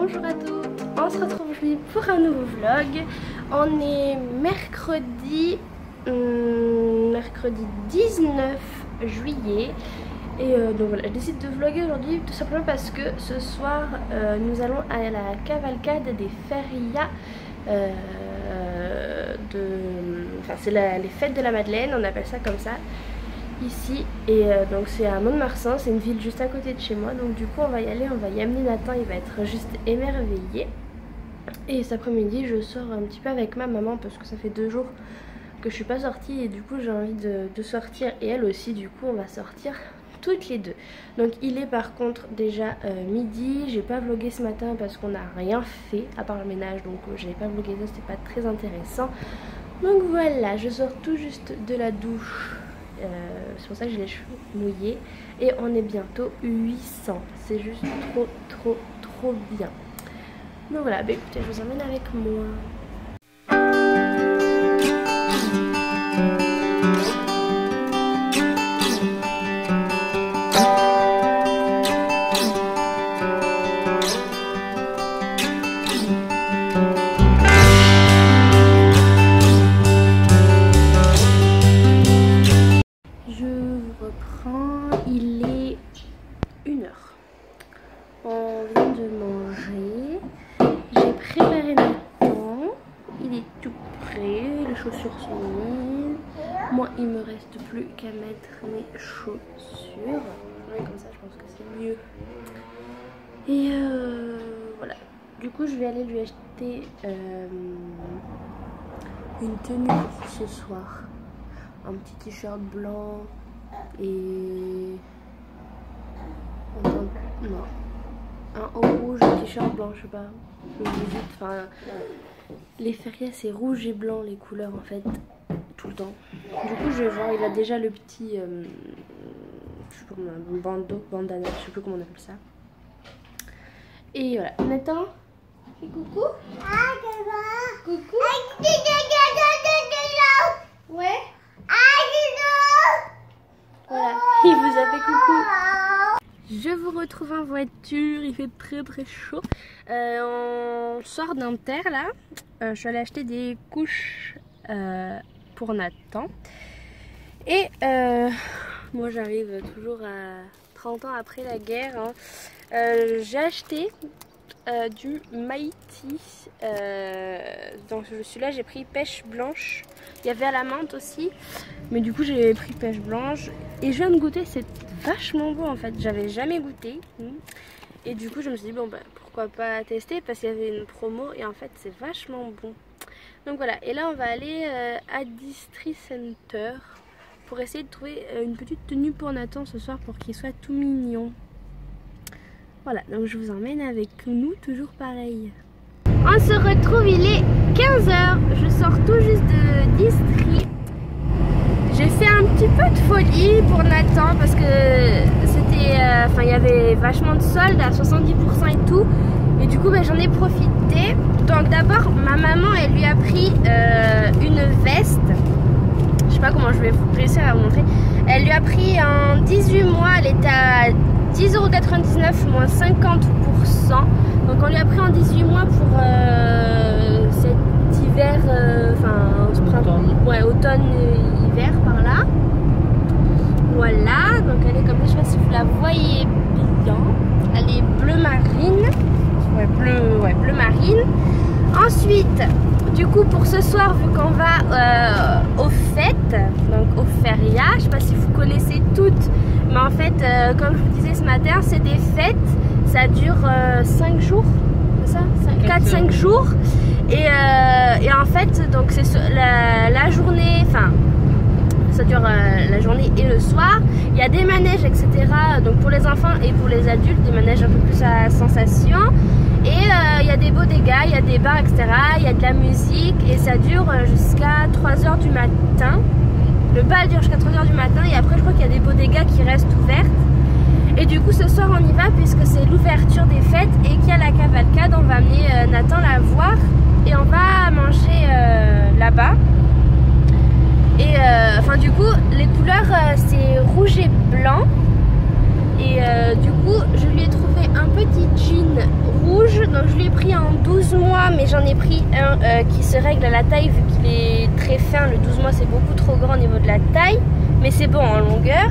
Bonjour à tous, on se retrouve aujourd'hui pour un nouveau vlog. On est mercredi 19 juillet. Et donc voilà, je décide de vlogger aujourd'hui tout simplement parce que ce soir nous allons à la cavalcade des férias enfin c'est les fêtes de la Madeleine, on appelle ça comme ça ici. Et donc c'est à Mont-de-Marsan, c'est une ville juste à côté de chez moi. Donc du coup on va y aller, on va y amener Nathan, il va être juste émerveillé. Et cet après-midi je sors un petit peu avec ma maman parce que ça fait 2 jours que je suis pas sortie et du coup j'ai envie de sortir, et elle aussi. Du coup on va sortir toutes les deux. Donc il est par contre déjà midi. J'ai pas vlogué ce matin parce qu'on n'a rien fait à part le ménage, donc j'avais pas vlogué ça, c'était pas très intéressant. Donc voilà, je sors tout juste de la douche, c'est pour ça que j'ai les cheveux mouillés, et on est bientôt 800. C'est juste trop bien. Donc voilà, bah écoutez, je vous emmène avec moi. Il est 1h. On vient de manger. J'ai préparé Nathan. Il est tout prêt. Les chaussures sont mises. Moi, il me reste plus qu'à mettre mes chaussures. Ouais, comme ça, je pense que c'est mieux. Et voilà. Du coup, je vais aller lui acheter une tenue pour ce soir. Un petit t-shirt blanc. Et non, un haut rouge, un t-shirt blanc, je sais pas. Enfin, les férias c'est rouge et blanc les couleurs en fait, tout le temps. Du coup je vais voir, il a déjà le petit, je sais pas comment, bandana, je sais plus comment on appelle ça. Et voilà, Nathan, fais coucou. Coucou. Ouais. Voilà, il vous a fait coucou. Je vous retrouve en voiture, il fait très chaud. On sort d'Inter là. Je suis allée acheter des couches pour Nathan. Et moi j'arrive toujours à 30 ans après la guerre. Hein. J'ai acheté du Mighty. Donc celui-là j'ai pris pêche blanche. Il y avait à la menthe aussi, mais du coup j'ai pris pêche blanche. Et je viens de goûter, c'est vachement bon en fait. J'avais jamais goûté. Et du coup je me suis dit bon bah pourquoi pas tester, parce qu'il y avait une promo et en fait c'est vachement bon. Donc voilà, et là on va aller à District Center pour essayer de trouver une petite tenue pour Nathan ce soir pour qu'il soit tout mignon. Voilà, donc je vous emmène avec nous, toujours pareil. On se retrouve, il est 15 h. Je sors tout juste de District. J'ai fait un petit peu de folie pour Nathan parce que c'était, il y avait vachement de soldes à 70% et tout. Et du coup, j'en ai profité. Donc d'abord, ma maman, elle lui a pris une veste. Je sais pas comment je vais réussir à vous montrer. Elle lui a pris en 18 mois, elle était à 10,99 € moins 50%. Donc on lui a pris en 18 mois pour cet hiver, automne-hiver par là. Voilà, donc elle est comme ça, je sais pas si vous la voyez bien. Elle est bleu marine. Bleu marine. Ensuite, du coup pour ce soir, vu qu'on va aux fêtes, donc aux férias, je sais pas si vous connaissez toutes, mais en fait comme je vous disais ce matin, c'est des fêtes, ça dure 5 jours, c'est ça, 4-5 jours. Et en fait donc c'est la journée, enfin ça dure la journée et le soir. Il y a des manèges etc, donc pour les enfants et pour les adultes, des manèges un peu plus à sensation. Et il y a des bodegas, il y a des bars etc, il y a de la musique et ça dure jusqu'à 3 h du matin. Le bal dure jusqu'à 3 h du matin et après je crois qu'il y a des bodegas qui restent ouvertes. Et du coup ce soir on y va puisque c'est l'ouverture des fêtes et qu'il y a la cavalcade. On va amener Nathan la voir et on va manger là-bas. Et du coup les couleurs c'est rouge et blanc. Et du coup je lui ai trouvé un peu petit jean rouge, donc je l'ai pris en 12 mois, mais j'en ai pris un qui se règle à la taille vu qu'il est très fin. Le 12 mois c'est beaucoup trop grand au niveau de la taille, mais c'est bon en longueur.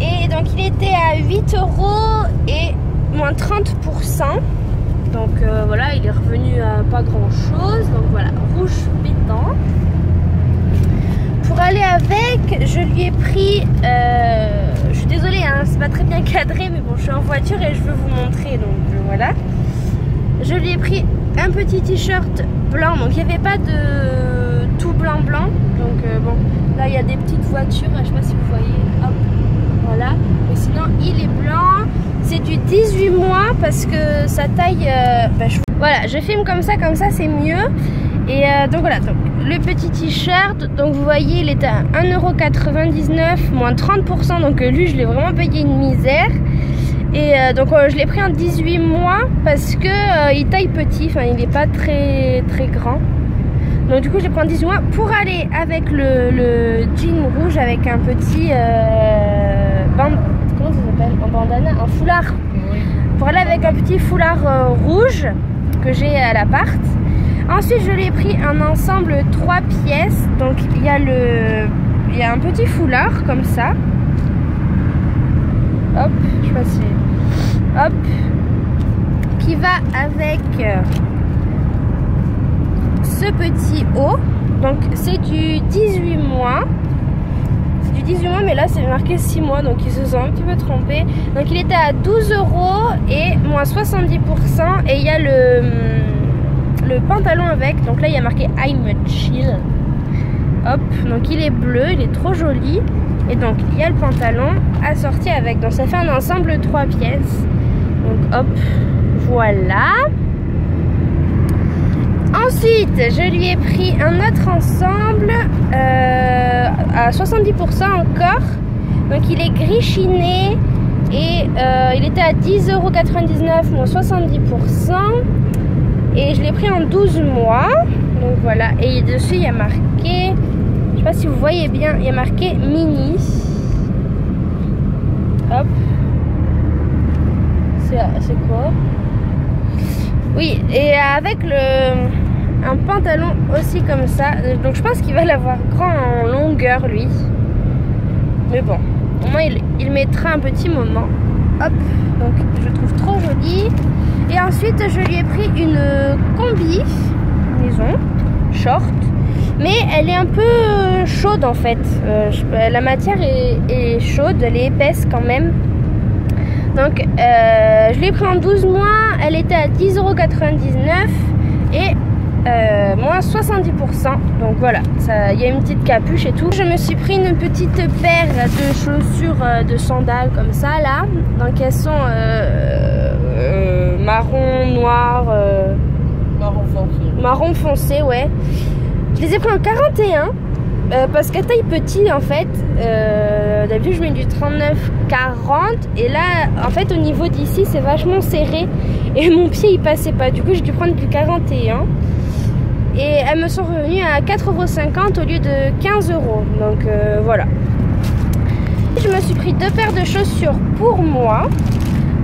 Et donc il était à 8 € et moins 30%. Donc voilà, il est revenu à pas grand chose. Donc voilà, rouge pétant. Pour aller avec, je lui ai pris, je suis désolée, hein, c'est pas très bien cadré, mais bon, je suis en voiture et je veux vous montrer, donc voilà. Je lui ai pris un petit t-shirt blanc, donc il n'y avait pas de tout blanc, donc bon, là il y a des petites voitures, je sais pas si vous voyez, hop, voilà. Mais sinon, il est blanc, c'est du 18 mois parce que sa taille, voilà, je filme comme ça c'est mieux. Et donc voilà, donc, le petit t-shirt, donc vous voyez il était à 1,99 € moins 30%, donc lui je l'ai vraiment payé une misère. Et donc je l'ai pris en 18 mois parce que il taille petit, enfin il n'est pas très grand. Donc du coup je l'ai pris en 18 mois pour aller avec le jean rouge avec un petit comment ça s'appelle, un bandana, un foulard. Oui. Pour aller avec un petit foulard rouge que j'ai à l'appart. Ensuite, je l'ai pris un ensemble 3 pièces. Donc, il y a un petit foulard comme ça. Hop, je sais pas si... Hop. Qui va avec ce petit haut. Donc, c'est du 18 mois. C'est du 18 mois, mais là, c'est marqué 6 mois. Donc, ils se sont un petit peu trompés. Donc, il était à 12 € et moins 70%. Et il y a le pantalon avec, donc là il y a marqué I'm chill. Hop, donc il est bleu, il est trop joli. Et donc il y a le pantalon assorti avec, donc ça fait un ensemble 3 pièces. Donc hop, voilà. Ensuite je lui ai pris un autre ensemble à 70% encore. Donc il est gris chiné et il était à 10,99 € moins 70%. Et je l'ai pris en 12 mois. Donc voilà. Et dessus, il y a marqué... Je sais pas si vous voyez bien. Il y a marqué mini. Hop. C'est quoi? Oui. Et avec un pantalon aussi comme ça. Donc je pense qu'il va l'avoir grand en longueur, lui. Mais bon. Au moins, il mettra un petit moment. Hop. Donc je le trouve trop joli. Et ensuite, je lui ai pris une combi, maison, short, mais elle est un peu chaude en fait. La matière est chaude, elle est épaisse quand même. Donc, je l'ai pris en 12 mois, elle était à 10,99 € et moins 70%. Donc voilà, il y a une petite capuche et tout. Je me suis pris une petite paire de chaussures de sandales comme ça là. Donc elles sont marron, noir, marron foncé, ouais. Je les ai pris en 41 parce qu'elle taille petit en fait. D'habitude je mets du 39-40 et là en fait au niveau d'ici c'est vachement serré et mon pied il passait pas. Du coup j'ai dû prendre du 41 et elles me sont revenues à 4,50 € au lieu de 15 €. Donc voilà. Je me suis pris 2 paires de chaussures pour moi.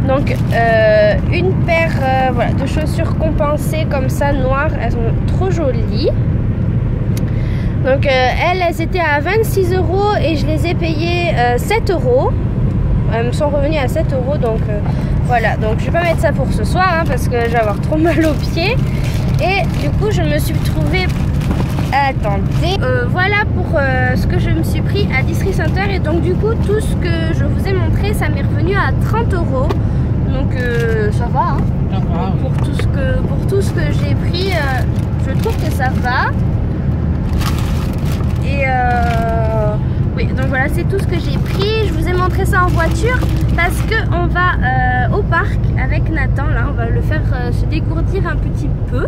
Donc une paire voilà, de chaussures compensées comme ça, noires, elles sont trop jolies. Donc elles étaient à 26 € et je les ai payées 7 €. Elles me sont revenues à 7 €, donc voilà. Donc je vais pas mettre ça pour ce soir hein, parce que je vais avoir trop mal aux pieds. Et du coup je me suis trouvée... Attendez, voilà pour ce que je me suis pris à District Center. Et donc du coup tout ce que je vous ai montré ça m'est revenu à 30 €. Donc ça va hein. Pour tout ce que j'ai pris je trouve que ça va. Et oui, donc voilà, c'est tout ce que j'ai pris. Je vous ai montré ça en voiture parce que on va au parc avec Nathan. Là, on va le faire se dégourdir un petit peu.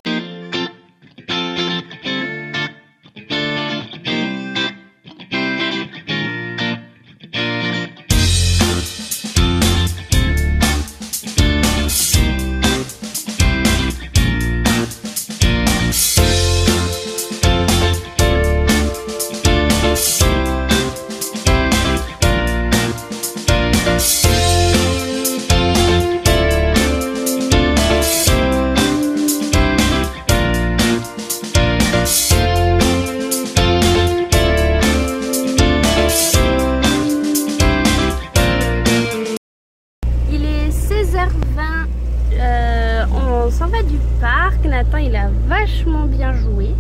repas du parc. Nathan il a vachement bien joué.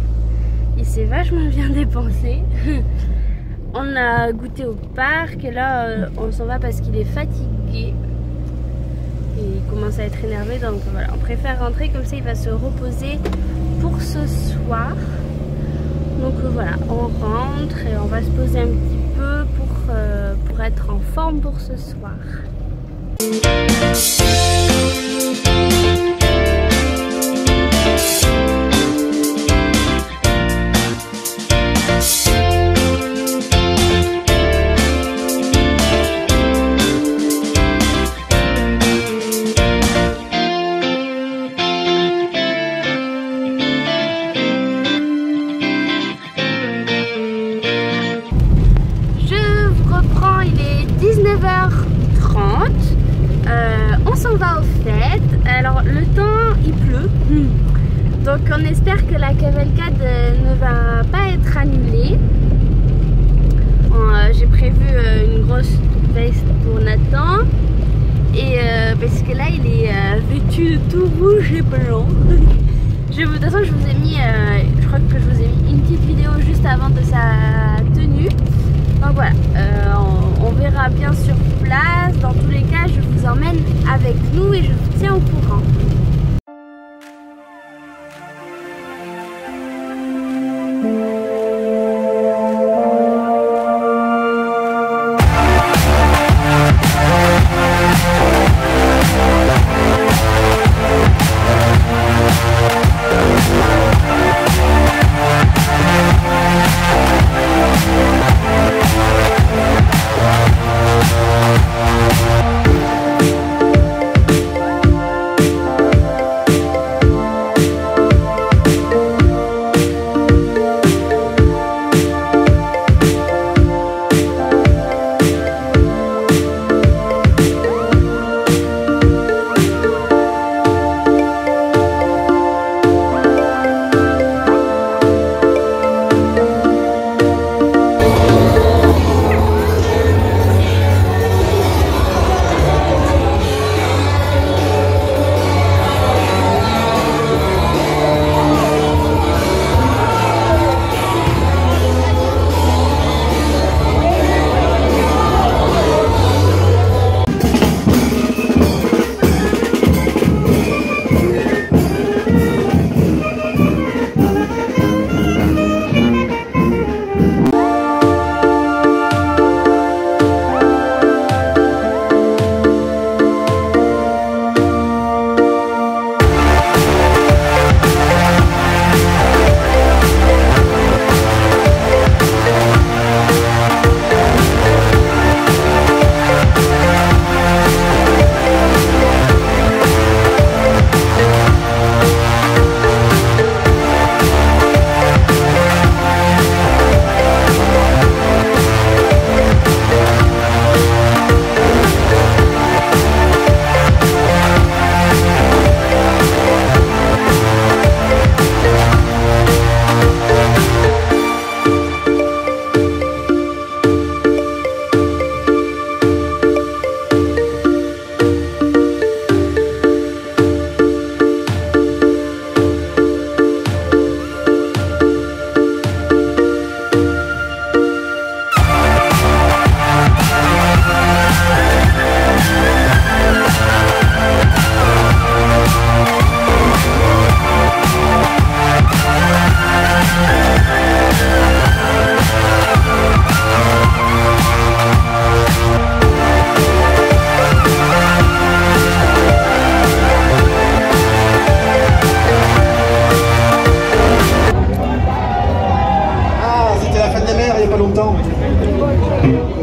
Il s'est vachement bien dépensé. On a goûté au parc et là on s'en va parce qu'il est fatigué. Et il commence à être énervé, donc voilà, on préfère rentrer comme ça il va se reposer pour ce soir. Donc voilà, on rentre et on va se poser un petit peu pour être en forme pour ce soir. On s'en va aux fêtes. Alors le temps il pleut, donc on espère que la cavalcade ne va pas être annulée. J'ai prévu une grosse veste pour Nathan et parce que là il est vêtu de tout rouge et blanc. De toute façon je vous ai mis, je crois que je vous ai mis une petite vidéo juste avant de sa tenue. Donc voilà, on verra bien sur place. Dans tous les cas, je vous emmène avec nous et je vous tiens au courant.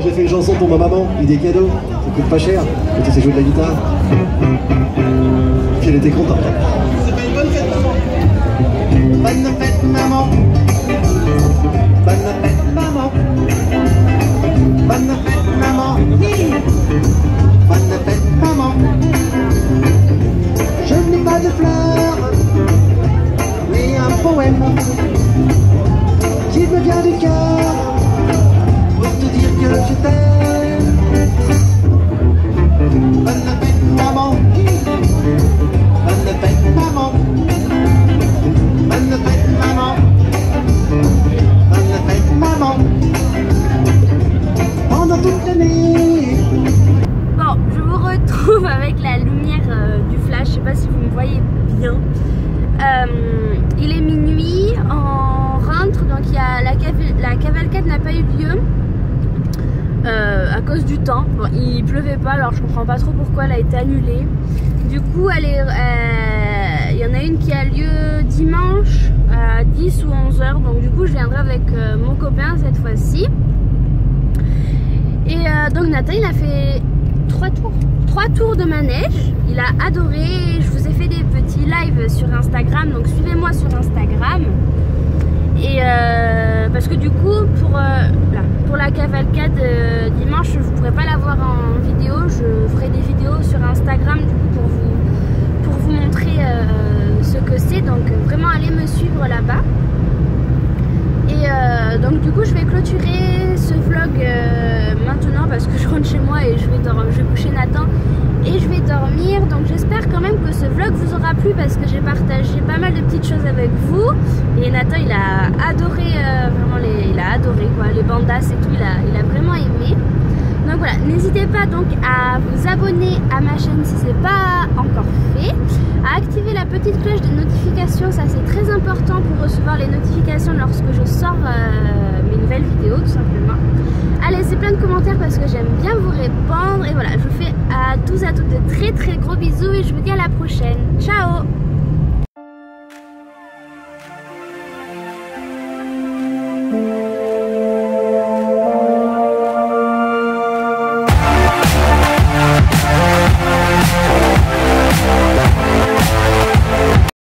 J'ai fait une chanson pour ma maman et des cadeaux, ça coûte pas cher, quand tu sais jouer de la guitare. Puis elle était contente. Bonne fête maman. Bonne fête maman. Bonne fête maman. Bonne fête maman. Bonne fête maman. Je n'ai pas de fleurs, mais un poème qui me vient du cœur pour te dire que je t'aime. Bonne fête maman. Bonne fête maman. rien. Il est minuit, on rentre, donc il y a la cavalcade n'a pas eu lieu à cause du temps. Bon, il pleuvait pas, alors je comprends pas trop pourquoi elle a été annulée. Du coup, il y en a une qui a lieu dimanche à 10 ou 11 h, donc du coup je viendrai avec mon copain cette fois-ci. Et donc Nathan, il a fait 3 tours de manège, il a adoré. Je vous ai fait des petits lives sur Instagram, donc suivez-moi sur Instagram. Et parce que du coup pour la cavalcade dimanche, je ne pourrai pas la voir en vidéo, je ferai des vidéos sur Instagram du coup pour vous montrer ce que c'est, donc vraiment allez me suivre là-bas. Et donc du coup je vais clôturer ce vlog maintenant parce que je rentre chez moi et je vais coucher Nathan et je vais dormir. Donc j'espère quand même que ce vlog vous aura plu parce que j'ai partagé pas mal de petites choses avec vous. Et Nathan, il a adoré, vraiment il a adoré quoi, les bandas et tout, il a vraiment aimé. Donc voilà, n'hésitez pas donc à vous abonner à ma chaîne si ce n'est pas encore fait, à activer la petite cloche de notification, ça c'est très important pour recevoir les notifications lorsque je sors mes nouvelles vidéos tout simplement. À laisser plein de commentaires parce que j'aime bien vous répondre. Et voilà, je vous fais à tous et à toutes de très gros bisous et je vous dis à la prochaine. Ciao!